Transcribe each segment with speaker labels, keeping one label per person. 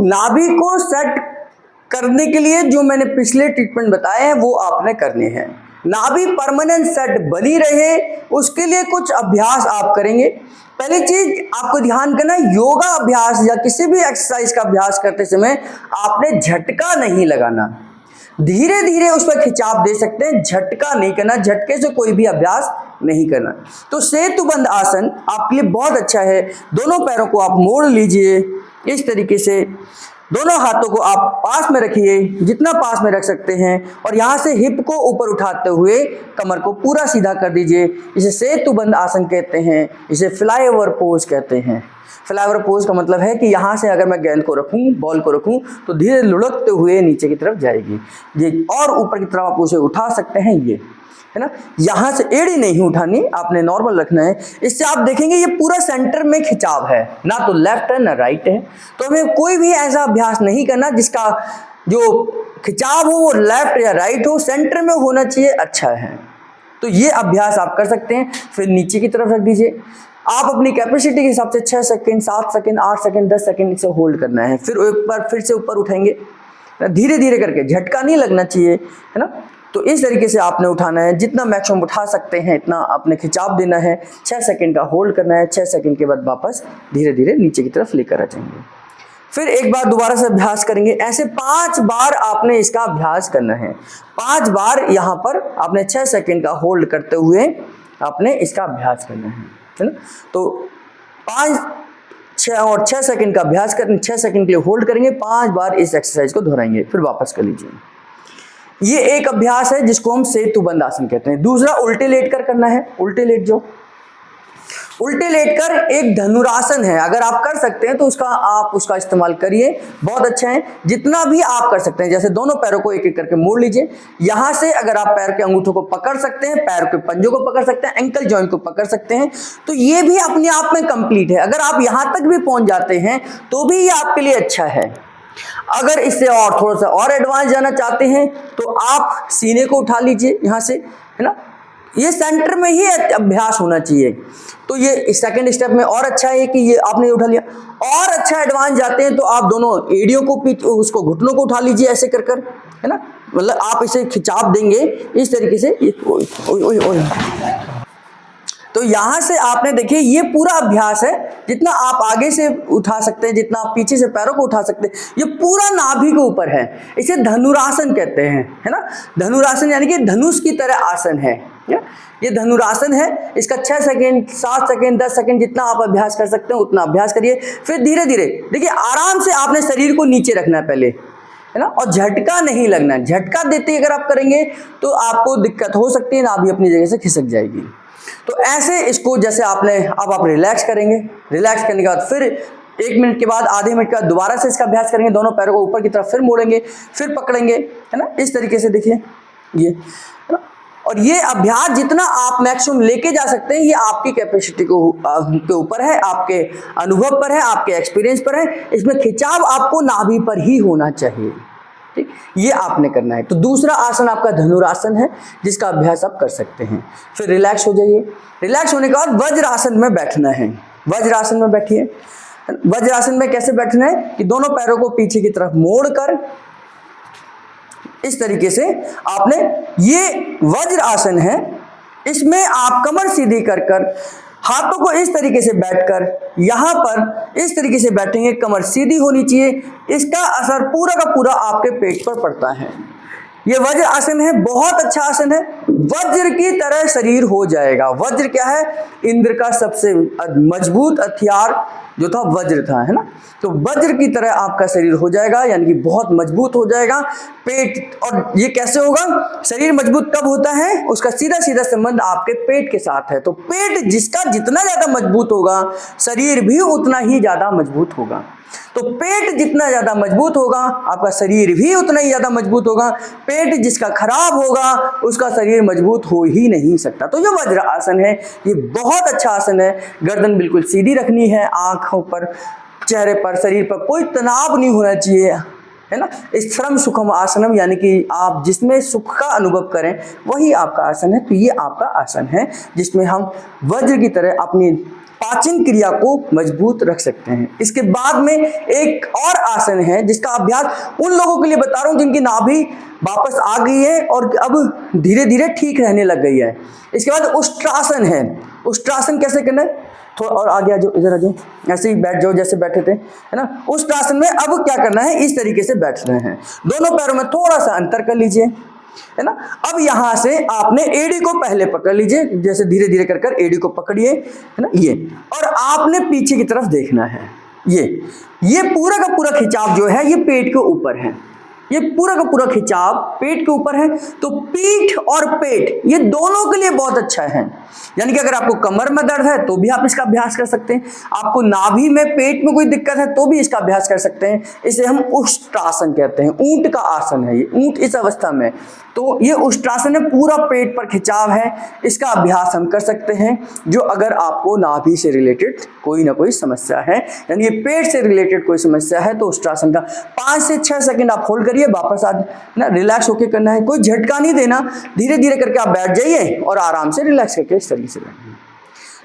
Speaker 1: नाभि को सेट करने के लिए जो मैंने पिछले ट्रीटमेंट बताए हैं वो आपने करने हैं। नाभि परमानेंट सेट बनी रहे उसके लिए कुछ अभ्यास आप करेंगे। पहली चीज आपको ध्यान करना है, योगा अभ्यास या किसी भी एक्सरसाइज का अभ्यास करते समय आपने झटका नहीं लगाना, धीरे धीरे उस पर खिंचाव दे सकते हैं, झटका नहीं करना, झटके से कोई भी अभ्यास नहीं करना। तो सेतुबंद आसन आपके लिए बहुत अच्छा है। दोनों पैरों को आप मोड़ लीजिए इस तरीके से, दोनों हाथों को आप पास में रखिए, जितना पास में रख सकते हैं, और यहाँ से हिप को ऊपर उठाते हुए कमर को पूरा सीधा कर दीजिए। इसे सेतुबंद आसन कहते हैं, इसे फ्लाईओवर पोज कहते हैं। फ्लाईओवर पोज का मतलब है कि यहाँ से अगर मैं गेंद को रखूँ, बॉल को रखूँ, तो धीरे लुढ़कते हुए नीचे की तरफ जाएगी ये, और ऊपर की तरफ आप उसे उठा सकते हैं, ये है ना। यहाँ से एड़ी नहीं उठानी, आपने नॉर्मल रखना है। इससे आप देखेंगे ये पूरा सेंटर में खिंचाव है, ना तो लेफ्ट है ना राइट है। तो हमें कोई भी ऐसा अभ्यास नहीं करना जिसका जो खिंचाव हो वो लेफ्ट या राइट हो, सेंटर में होना चाहिए, अच्छा है। तो ये अभ्यास आप कर सकते हैं। फिर नीचे की तरफ रख दीजिए। आप अपनी कैपेसिटी के हिसाब से 6 सेकंड, 7 सेकंड, 8 सेकंड, 10 सेकंड इसे होल्ड करना है। फिर एक बार फिर से ऊपर उठाएंगे, धीरे धीरे करके, झटका नहीं लगना चाहिए, है ना। तो इस तरीके से आपने उठाना है, जितना मैक्सिमम उठा सकते हैं इतना आपने खिंचाव देना है। 6 सेकंड का होल्ड करना है, 6 सेकंड के बाद वापस धीरे धीरे नीचे की तरफ लेकर आ जाएंगे। फिर एक बार दोबारा से अभ्यास करेंगे। ऐसे 5 बार आपने इसका अभ्यास करना है। 5 बार यहाँ पर आपने 6 सेकंड का होल्ड करते हुए आपने इसका अभ्यास करना है ना। तो 5, 6 और 6 सेकंड का अभ्यास करें, 6 सेकंड के लिए होल्ड करेंगे, 5 बार इस एक्सरसाइज को दोहराएंगे, फिर वापस कर लीजिए। ये एक अभ्यास है जिसको हम सेतुबंद आसन कहते हैं। दूसरा उल्टे लेट कर करना है। उल्टे लेट कर एक धनुरासन है, अगर आप कर सकते हैं तो आप उसका इस्तेमाल करिए, बहुत अच्छा है। जितना भी आप कर सकते हैं, जैसे दोनों पैरों को एक एक करके मोड़ लीजिए। यहाँ से अगर आप पैर के अंगूठों को पकड़ सकते हैं, पैर के पंजों को पकड़ सकते हैं, एंकल जॉइंट को पकड़ सकते हैं, तो ये भी अपने आप में कंप्लीट है। अगर आप यहाँ तक भी पहुंच जाते हैं तो भी ये आपके लिए अच्छा है। अगर इससे और थोड़ा सा और एडवांस जाना चाहते हैं तो आप सीने को उठा लीजिए यहाँ से, है ना। ये सेंटर में ही अभ्यास होना चाहिए। तो ये सेकंड स्टेप में और अच्छा है कि ये आपने उठा लिया। और अच्छा एडवांस जाते हैं तो आप दोनों एड़ियों को उसको घुटनों को उठा लीजिए ऐसे कर कर, है ना। मतलब आप इसे खिंचाव देंगे इस तरीके से। तो यहाँ से आपने देखिए ये पूरा अभ्यास है, जितना आप आगे से उठा सकते हैं, जितना आप पीछे से पैरों को उठा सकते हैं, ये पूरा नाभि के ऊपर है। इसे धनुरासन कहते हैं, है ना। धनुरासन यानी कि धनुष की तरह आसन है। ये धनुरासन है। इसका 6 सेकंड, 7 सेकंड, 10 सेकंड जितना आप अभ्यास कर सकते हैं उतना अभ्यास करिए। फिर धीरे धीरे देखिए, आराम से आपने शरीर को नीचे रखना है पहले, है ना, और झटका नहीं लगना है। झटका देते अगर आप करेंगे तो आपको दिक्कत हो सकती है, नाभि अपनी जगह से खिसक जाएगी। तो ऐसे इसको जैसे अब आप रिलैक्स करेंगे। रिलैक्स करने के बाद फिर 1 मिनट के बाद, आधे मिनट के बाद दोबारा से इसका अभ्यास करेंगे। दोनों पैरों को ऊपर की तरफ फिर मोड़ेंगे, फिर पकड़ेंगे, है ना। इस तरीके से देखिए ये, है ना। और ये अभ्यास जितना आप मैक्सिमम लेके जा सकते हैं, ये आपकी कैपेसिटी के ऊपर है, आपके अनुभव पर है, आपके एक्सपीरियंस पर है। इसमें खिंचाव आपको नाभि पर ही होना चाहिए, ठीक, ये आपने करना है। तो दूसरा आसन आपका धनुरासन है, जिसका अभ्यास आप कर सकते हैं। फिर रिलैक्स हो जाइए। रिलैक्स होने के बाद वज्रासन में बैठना है। वज्रासन में बैठिए। वज्रासन में कैसे बैठना है कि दोनों पैरों को पीछे की तरफ मोड़कर इस तरीके से आपने, ये वज्र आसन है। इसमें आप कमर सीधी कर कर, हाथों को इस तरीके से बैठकर, यहाँ पर इस तरीके से बैठेंगे, कमर सीधी होनी चाहिए। इसका असर पूरा का पूरा आपके पेट पर पड़ता है। ये वज्र आसन है, बहुत अच्छा आसन है। वज्र की तरह शरीर हो जाएगा। वज्र क्या है? इंद्र का सबसे मजबूत हथियार जो था वज्र था, है ना। तो वज्र की तरह आपका शरीर हो जाएगा, यानी कि बहुत मजबूत हो जाएगा पेट। और ये कैसे होगा? शरीर मजबूत कब होता है? उसका सीधा सीधा संबंध आपके पेट के साथ है। तो पेट जिसका जितना ज्यादा मजबूत होगा, शरीर भी उतना ही ज्यादा मजबूत होगा। तो पेट जितना ज्यादा मजबूत होगा, आपका शरीर भी उतना ही ज्यादा मजबूत होगा। पेट जिसका खराब होगा, उसका शरीर मजबूत हो ही नहीं सकता। तो जो वज्र आसन है, ये बहुत अच्छा आसन है। गर्दन बिल्कुल सीधी रखनी है, आंखों पर, चेहरे पर, शरीर पर कोई तनाव नहीं होना चाहिए। है ना। श्रम सुखम आसनम यानी कि आप जिसमें सुख का अनुभव करें वही आपका आसन है। तो ये आपका आसन है जिसमें हम वज्र की तरह अपनी पाचन क्रिया को मजबूत रख सकते हैं। इसके बाद में एक और आसन है जिसका अभ्यास उन लोगों के लिए बता रहा हूं जिनकी नाभि वापस आ गई है और अब धीरे धीरे ठीक रहने लग गई है। इसके बाद उष्ट्रासन है। उष्ट्रासन कैसे करना है, थोड़ा और आगे आ जाओ, इधर आ जाओ, ऐसे ही बैठ जाओ जैसे बैठे थे, है ना। उष्ट्रासन में अब क्या करना है, इस तरीके से बैठ रहे हैं, दोनों पैरों में थोड़ा सा अंतर कर लीजिए, है ना। अब यहां से आपने एड़ी को पहले पकड़ लीजिए, जैसे धीरे धीरे कर कर एड़ी को पकड़िए, है ना, ये, और आपने पीछे की तरफ देखना है। ये पूरा का पूरा खिंचाव जो है ये पेट के ऊपर है, ये पूरा का पूरा खिंचाव पेट के ऊपर है। तो पीठ और पेट ये दोनों के लिए बहुत अच्छा है। यानी कि अगर आपको कमर में दर्द है तो भी आप इसका अभ्यास कर सकते हैं, आपको नाभि में पेट में कोई दिक्कत है तो भी इसका अभ्यास कर सकते हैं। इसे हम उष्ट्रासन कहते हैं, ऊंट का आसन है ये, ऊंट इस अवस्था में। तो ये उष्ट्रासन है, पूरा पेट पर खिंचाव है, इसका अभ्यास हम कर सकते हैं। जो अगर आपको नाभि से रिलेटेड कोई ना कोई समस्या है, यानी ये पेट से रिलेटेड कोई समस्या है, तो उष्ट्रासन का 5 से 6 सेकंड आप होल्ड करिए, वापस आ ना, रिलैक्स होके करना है, कोई झटका नहीं देना, धीरे धीरे करके आप बैठ जाइए और आराम से रिलैक्स करके इस तरीके से बैठिए।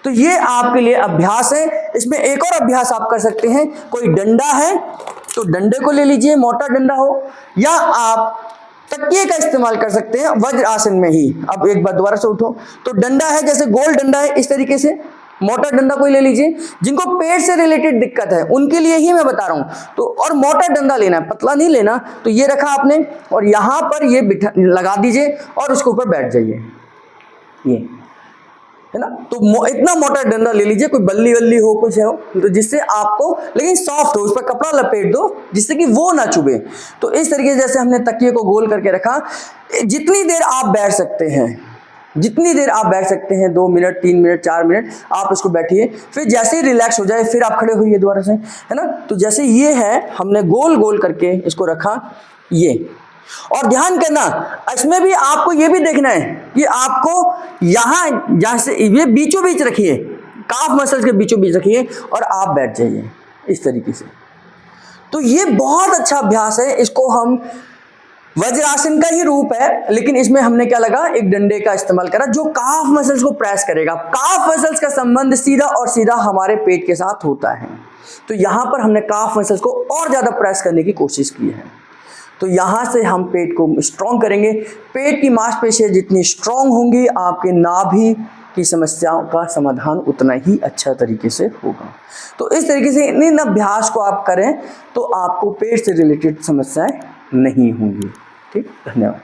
Speaker 1: तो ये आपके लिए अभ्यास है। इसमें एक और अभ्यास आप कर सकते हैं, कोई डंडा है तो डंडे को ले लीजिए, मोटा डंडा हो, या आप तकिए का इस्तेमाल कर सकते हैं वज्र आसन में ही। अब एक बार दोबारा से उठो, तो डंडा है, जैसे गोल डंडा है, इस तरीके से मोटा डंडा कोई ले लीजिए। जिनको पेट से रिलेटेड दिक्कत है उनके लिए ही मैं बता रहा हूं, तो और मोटा डंडा लेना है, पतला नहीं लेना। तो ये रखा आपने और यहां पर ये बिठा लगा दीजिए और उसके ऊपर बैठ जाइए, ये है ना। तो इतना मोटा डंडा ले लीजिए, कोई बल्ली वल्ली हो, कुछ हो, तो जिससे आपको, लेकिन सॉफ्ट हो, उस पर कपड़ा लपेट दो जिससे कि वो ना चुभे। तो इस तरीके से जैसे हमने तकिए को गोल करके रखा, जितनी देर आप बैठ सकते हैं, जितनी देर आप बैठ सकते हैं, 2 मिनट 3 मिनट 4 मिनट आप इसको बैठिए। फिर जैसे ही रिलैक्स हो जाए फिर आप खड़े होइए दोबारा से, है ना। तो जैसे ये है, हमने गोल गोल करके इसको रखा, ये, और ध्यान करना इसमें भी आपको ये भी देखना है कि आपको यहां जहां से ये बीचों बीच रखिए, काफ मसल्स के बीचों बीच रखिए और आप बैठ जाइए इस तरीके से। तो ये बहुत अच्छा अभ्यास है, इसको हम वज्रासन का ही रूप है, लेकिन इसमें हमने क्या लगा, एक डंडे का इस्तेमाल करा जो काफ मसल्स को प्रेस करेगा। काफ मसल्स का संबंध सीधा और सीधा हमारे पेट के साथ होता है। तो यहां पर हमने काफ मसल्स को और ज्यादा प्रेस करने की कोशिश की है। तो यहाँ से हम पेट को स्ट्रॉन्ग करेंगे। पेट की मांसपेशियाँ जितनी स्ट्रॉन्ग होंगी, आपके नाभि की समस्याओं का समाधान उतना ही अच्छा तरीके से होगा। तो इस तरीके से इन अभ्यास को आप करें तो आपको पेट से रिलेटेड समस्याएं नहीं होंगी। ठीक, धन्यवाद।